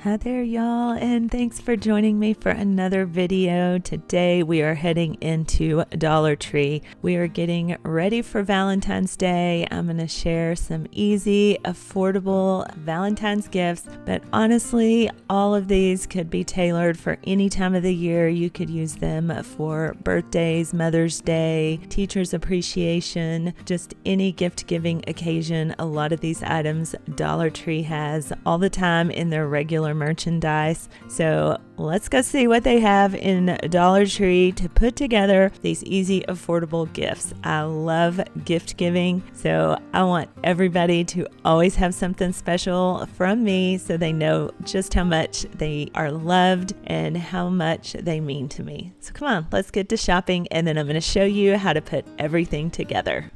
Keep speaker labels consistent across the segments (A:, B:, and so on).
A: Hi there, y'all, and thanks for joining me for another video. Today we are heading into Dollar Tree. We are getting ready for Valentine's Day. I'm going to share some easy, affordable Valentine's gifts, but honestly, all of these could be tailored for any time of the year. You could use them for birthdays, Mother's Day, Teacher's Appreciation, just any gift-giving occasion. A lot of these items Dollar Tree has all the time in their regular merchandise. So let's go see what they have in Dollar Tree to put together these easy, affordable gifts. I love gift giving, so I want everybody to always have something special from me so they know just how much they are loved and how much they mean to me. So come on, let's get to shopping, and then I'm going to show you how to put everything together.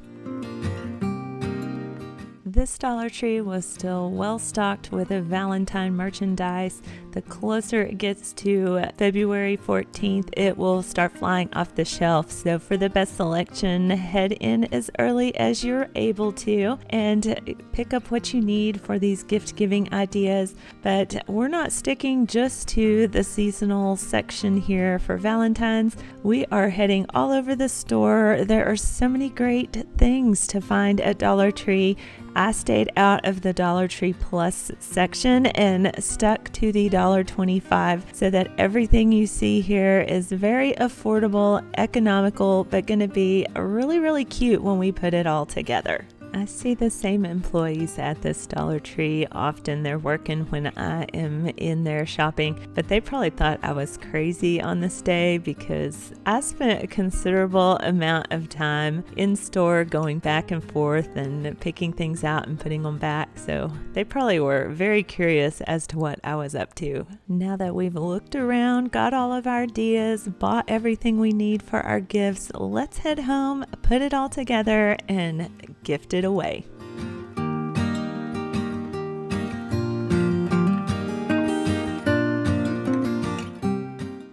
A: This Dollar Tree was still well stocked with a Valentine merchandise. The closer it gets to February 14th, it will start flying off the shelf. So for the best selection, head in as early as you're able to and pick up what you need for these gift-giving ideas. But we're not sticking just to the seasonal section here for Valentine's. We are heading all over the store. There are so many great things to find at Dollar Tree. I stayed out of the Dollar Tree Plus section and stuck to the $1.25 so that everything you see here is very affordable, economical, but going to be really, really cute when we put it all together. I see the same employees at this Dollar Tree often. They're working when I am in there shopping, but they probably thought I was crazy on this day because I spent a considerable amount of time in store going back and forth and picking things out and putting them back. So they probably were very curious as to what I was up to. Now that we've looked around, got all of our ideas, bought everything we need for our gifts, let's head home, put it all together, and gift it away.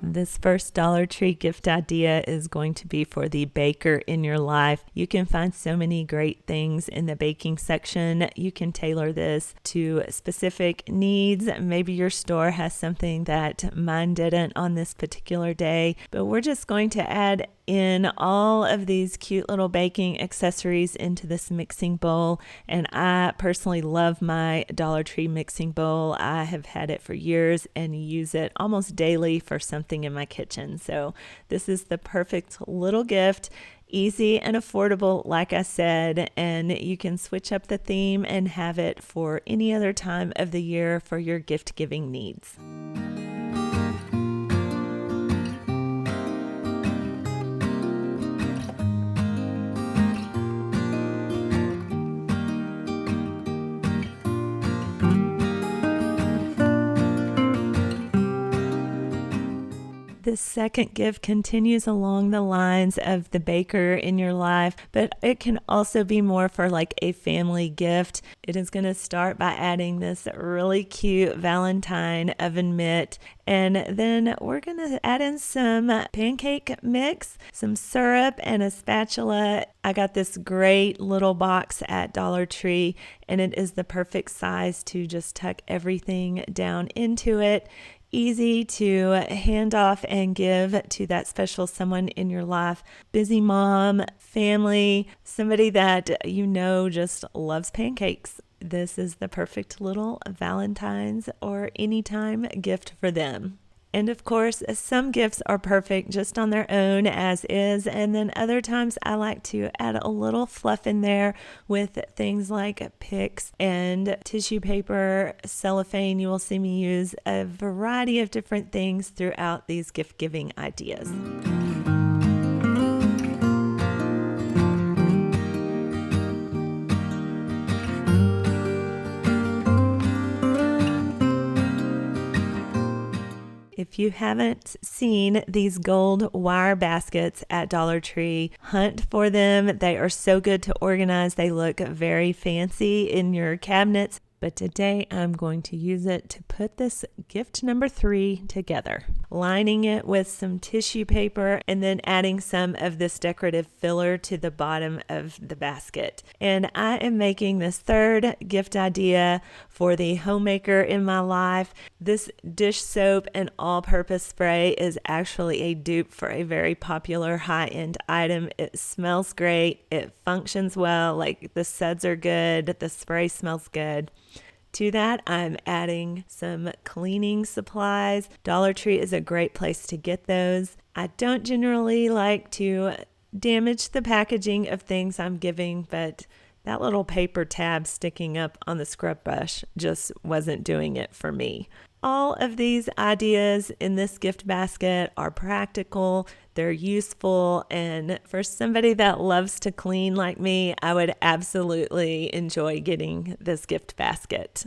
A: This first Dollar Tree gift idea is going to be for the baker in your life. You can find so many great things in the baking section. You can tailor this to specific needs. Maybe your store has something that mine didn't on this particular day, but we're just going to add in all of these cute little baking accessories into this mixing bowl. And I personally love my Dollar Tree mixing bowl. I have had it for years and use it almost daily for something in my kitchen. So this is the perfect little gift. Easy and affordable, like I said, and you can switch up the theme and have it for any other time of the year for your gift giving needs. The second gift continues along the lines of the baker in your life, but it can also be more for like a family gift. It is going to start by adding this really cute Valentine oven mitt, and then we're going to add in some pancake mix, some syrup, and a spatula. I got this great little box at Dollar Tree, and it is the perfect size to just tuck everything down into it. Easy to hand off and give to that special someone in your life. Busy mom, family, somebody that you know just loves pancakes. This is the perfect little Valentine's or anytime gift for them. And of course, some gifts are perfect just on their own as is, and then other times I like to add a little fluff in there with things like picks and tissue paper, cellophane. You will see me use a variety of different things throughout these gift-giving ideas. If you haven't seen these gold wire baskets at Dollar Tree, hunt for them. They are so good to organize. They look very fancy in your cabinets. But today I'm going to use it to put this gift number 3 together. lining it with some tissue paper, and then adding some of this decorative filler to the bottom of the basket. And I am making this third gift idea for the homemaker in my life. This dish soap and all-purpose spray is actually a dupe for a very popular high-end item. It smells great. It functions well. Like, the suds are good. The spray smells good. To that, I'm adding some cleaning supplies. Dollar Tree is a great place to get those. I don't generally like to damage the packaging of things I'm giving, but that little paper tab sticking up on the scrub brush just wasn't doing it for me. All of these ideas in this gift basket are practical, they're useful, and for somebody that loves to clean like me, I would absolutely enjoy getting this gift basket.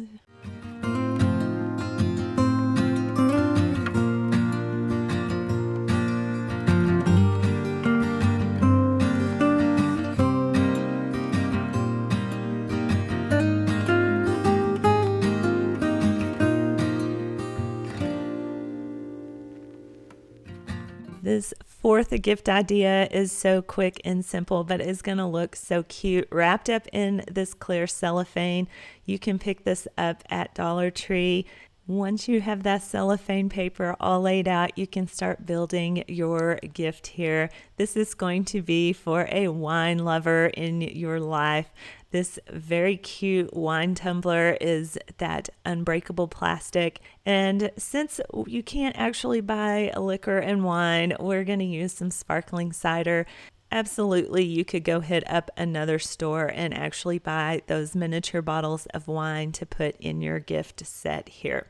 A: This fourth gift idea is so quick and simple, but is going to look so cute wrapped up in this clear cellophane. You can pick this up at Dollar Tree. Once you have that cellophane paper all laid out, you can start building your gift here. This is going to be for a wine lover in your life. This very cute wine tumbler is that unbreakable plastic. And since you can't actually buy liquor and wine, we're going to use some sparkling cider. Absolutely, you could go hit up another store and actually buy those miniature bottles of wine to put in your gift set here.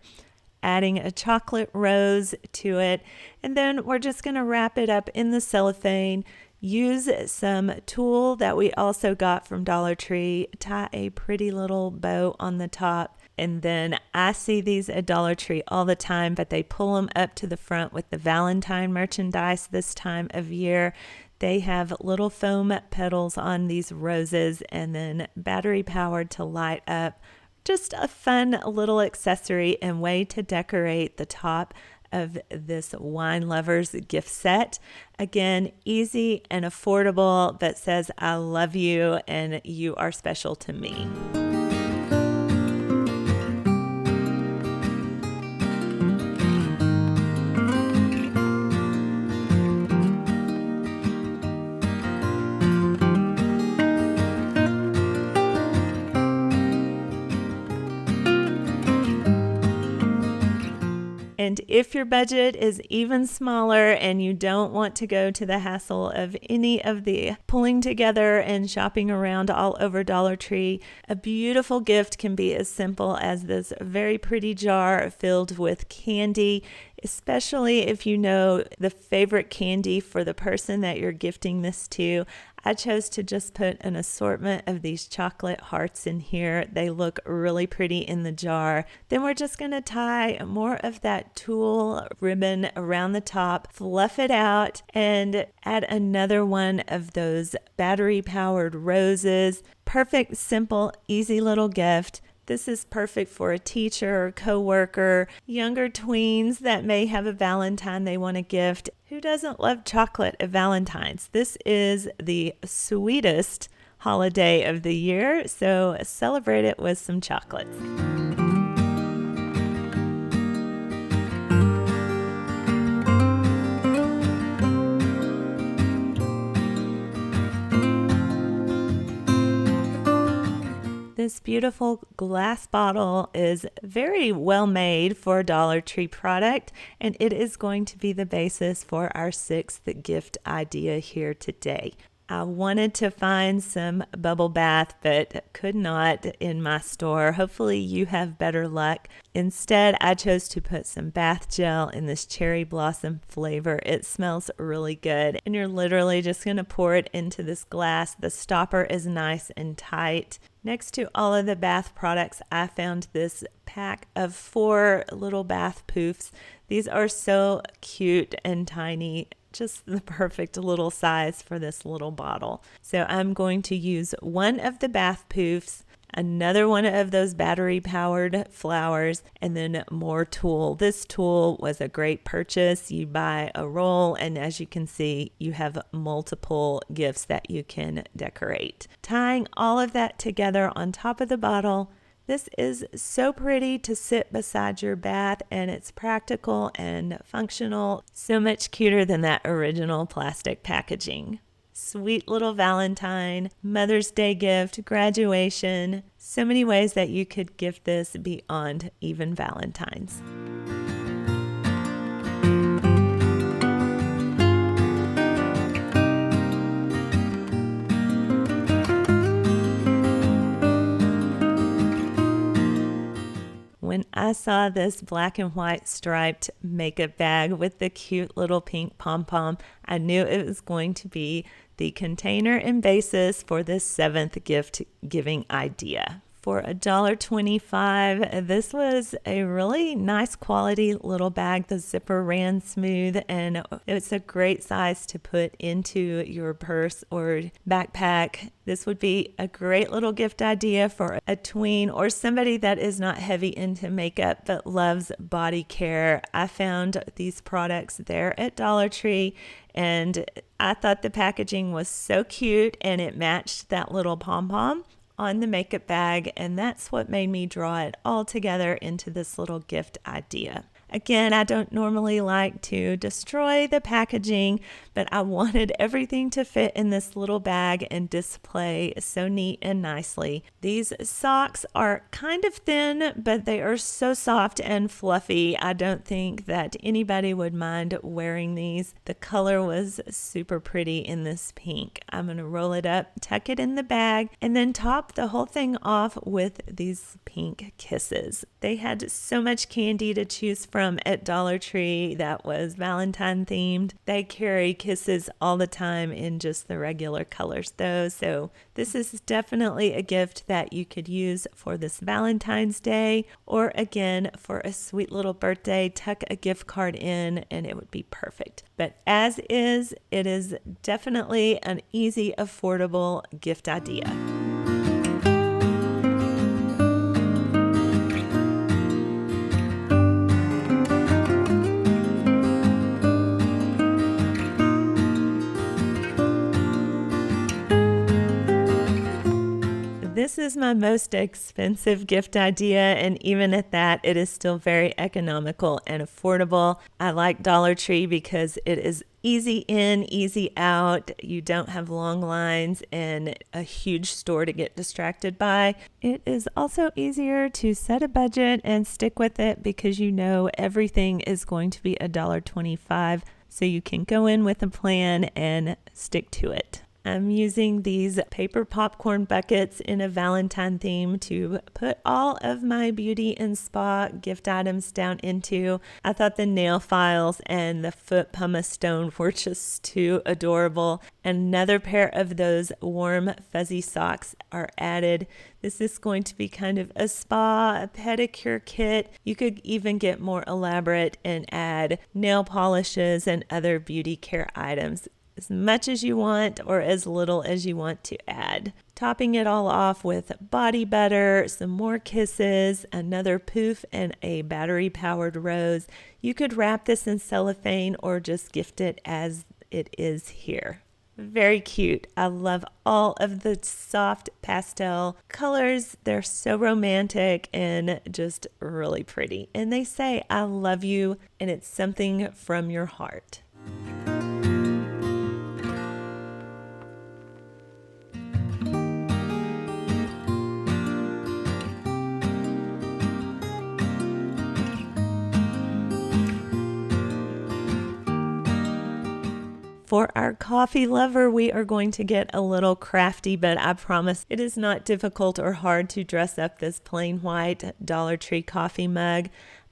A: Adding a chocolate rose to it, and then we're just going to wrap it up in the cellophane. Use some tulle that we also got from Dollar Tree, tie a pretty little bow on the top, and then I see these at Dollar Tree all the time, but they pull them up to the front with the Valentine merchandise this time of year. They have little foam petals on these roses and then battery powered to light up. Just a fun little accessory and way to decorate the top of this wine lover's gift set. Again, easy and affordable, but says I love you and you are special to me. And if your budget is even smaller and you don't want to go to the hassle of any of the pulling together and shopping around all over Dollar Tree, a beautiful gift can be as simple as this very pretty jar filled with candy, especially if you know the favorite candy for the person that you're gifting this to. I chose to just put an assortment of these chocolate hearts in here. They look really pretty in the jar. Then we're just going to tie more of that tulle ribbon around the top, fluff it out, and add another one of those battery-powered roses. Perfect, simple, easy little gift. This is perfect for a teacher, coworker, younger tweens that may have a Valentine they want to gift. Who doesn't love chocolate at Valentine's? This is the sweetest holiday of the year, so celebrate it with some chocolates. This beautiful glass bottle is very well made for a Dollar Tree product, and it is going to be the basis for our sixth gift idea here today. I wanted to find some bubble bath, but could not in my store. Hopefully you have better luck. Instead, I chose to put some bath gel in this cherry blossom flavor. It smells really good, and you're literally just going to pour it into this glass. The stopper is nice and tight. Next to all of the bath products, I found this pack of 4 little bath poofs. These are so cute and tiny. Just the perfect little size for this little bottle. So I'm going to use one of the bath poofs. another one of those battery powered flowers, and then more tulle. This tulle was a great purchase. You buy a roll, and as you can see, you have multiple gifts that you can decorate. Tying all of that together on top of the bottle, this is so pretty to sit beside your bath, and it's practical and functional. So much cuter than that original plastic packaging. Sweet little Valentine, Mother's Day gift, graduation. So many ways that you could gift this beyond even Valentine's. When I saw this black and white striped makeup bag with the cute little pink pom-pom, I knew it was going to be the container and basis for this 7th gift giving idea. For $1.25, this was a really nice quality little bag. The zipper ran smooth, and it's a great size to put into your purse or backpack. This would be a great little gift idea for a tween or somebody that is not heavy into makeup but loves body care. I found these products there at Dollar Tree, and I thought the packaging was so cute, and it matched that little pom-pom on the makeup bag, and that's what made me draw it all together into this little gift idea. Again, I don't normally like to destroy the packaging, but I wanted everything to fit in this little bag and display so neat and nicely. These socks are kind of thin, but they are so soft and fluffy. I don't think that anybody would mind wearing these. The color was super pretty in this pink. I'm going to roll it up, tuck it in the bag, and then top the whole thing off with these pink kisses. They had so much candy to choose from at Dollar Tree that was Valentine themed. They carry kisses all the time in just the regular colors though, so this is definitely a gift that you could use for this Valentine's Day, or again for a sweet little birthday. Tuck a gift card in and it would be perfect. But as is, it is definitely an easy, affordable gift idea. This is my most expensive gift idea, and even at that, it is still very economical and affordable. I like Dollar Tree because it is easy in, easy out. You don't have long lines and a huge store to get distracted by. It is also easier to set a budget and stick with it because you know everything is going to be $1.25, so you can go in with a plan and stick to it. I'm using these paper popcorn buckets in a Valentine theme to put all of my beauty and spa gift items down into. I thought the nail files and the foot pumice stone were just too adorable. Another pair of those warm fuzzy socks are added. This is going to be kind of a spa, a pedicure kit. You could even get more elaborate and add nail polishes and other beauty care items. As much as you want or as little as you want to add. Topping it all off with body butter, some more kisses, another poof, and a battery-powered rose. You could wrap this in cellophane or just gift it as it is here. Very cute. I love all of the soft pastel colors. They're so romantic and just really pretty. And they say, I love you, and it's something from your heart. For our coffee lover, we are going to get a little crafty, but I promise it is not difficult or hard to dress up this plain white Dollar Tree coffee mug.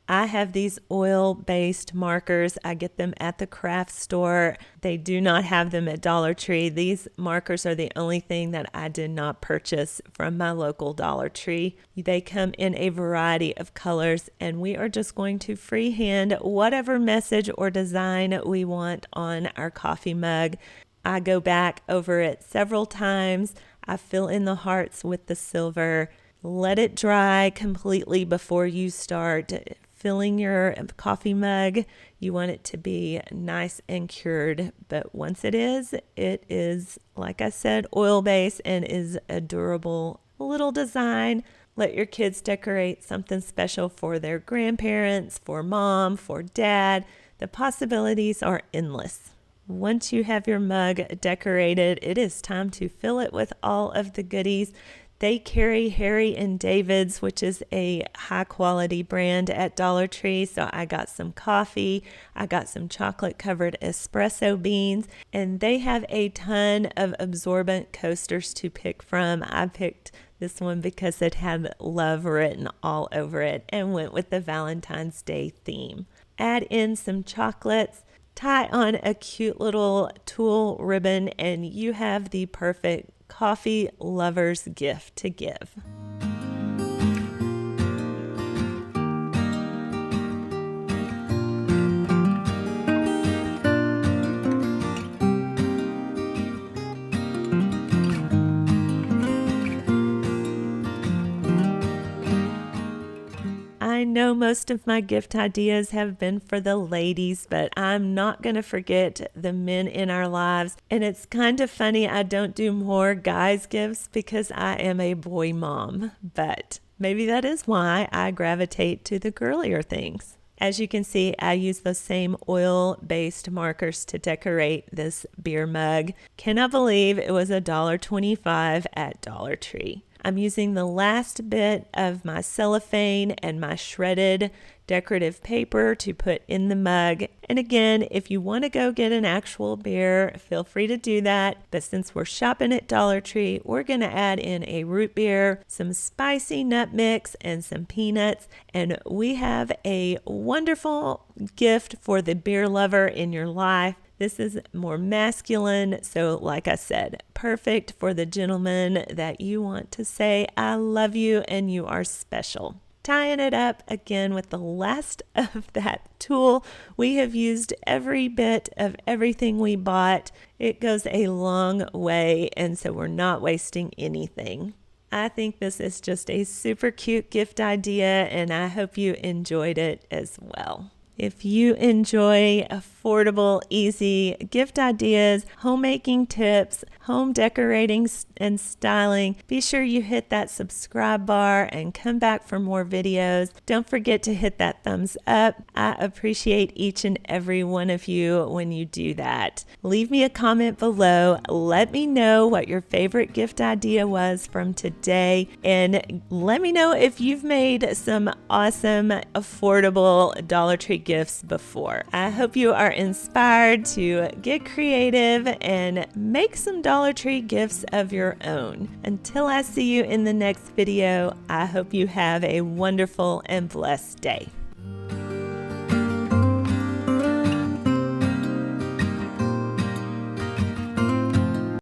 A: I have these oil-based markers. I get them at the craft store. They do not have them at Dollar Tree. These markers are the only thing that I did not purchase from my local Dollar Tree. They come in a variety of colors, and we are just going to freehand whatever message or design we want on our coffee mug. I go back over it several times. I fill in the hearts with the silver. Let it dry completely before you start filling your coffee mug. You want it to be nice and cured, but once it is, like I said, oil-based and is a durable little design. Let your kids decorate something special for their grandparents, for mom, for dad. The possibilities are endless. Once you have your mug decorated, it is time to fill it with all of the goodies. They carry Harry and David's, which is a high quality brand at Dollar Tree. So I got some coffee, I got some chocolate covered espresso beans, and they have a ton of absorbent coasters to pick from. I picked this one because it had love written all over it and went with the Valentine's Day theme. Add in some chocolates, tie on a cute little tulle ribbon, and you have the perfect coffee lover's gift to give. I know most of my gift ideas have been for the ladies, but I'm not going to forget the men in our lives. And it's kind of funny I don't do more guys' gifts because I am a boy mom, but maybe that is why I gravitate to the girlier things. As you can see, I use those same oil-based markers to decorate this beer mug. Cannot believe it was $1.25 at Dollar Tree. I'm using the last bit of my cellophane and my shredded decorative paper to put in the mug. And again, if you want to go get an actual beer, feel free to do that. But since we're shopping at Dollar Tree, we're going to add in a root beer, some spicy nut mix, and some peanuts. And we have a wonderful gift for the beer lover in your life. This is more masculine, so like I said, perfect for the gentleman that you want to say, I love you and you are special. Tying it up again with the last of that tulle, we have used every bit of everything we bought. It goes a long way, and so we're not wasting anything. I think this is just a super cute gift idea, and I hope you enjoyed it as well. If you enjoy affordable, easy gift ideas, homemaking tips, home decorating and styling, be sure you hit that subscribe bar and come back for more videos. Don't forget to hit that thumbs up. I appreciate each and every one of you when you do that. Leave me a comment below. Let me know what your favorite gift idea was from today, and let me know if you've made some awesome, affordable Dollar Tree gifts before. I hope you are inspired to get creative and make some Dollar Tree gifts of your own. Until I see you in the next video, I hope you have a wonderful and blessed day.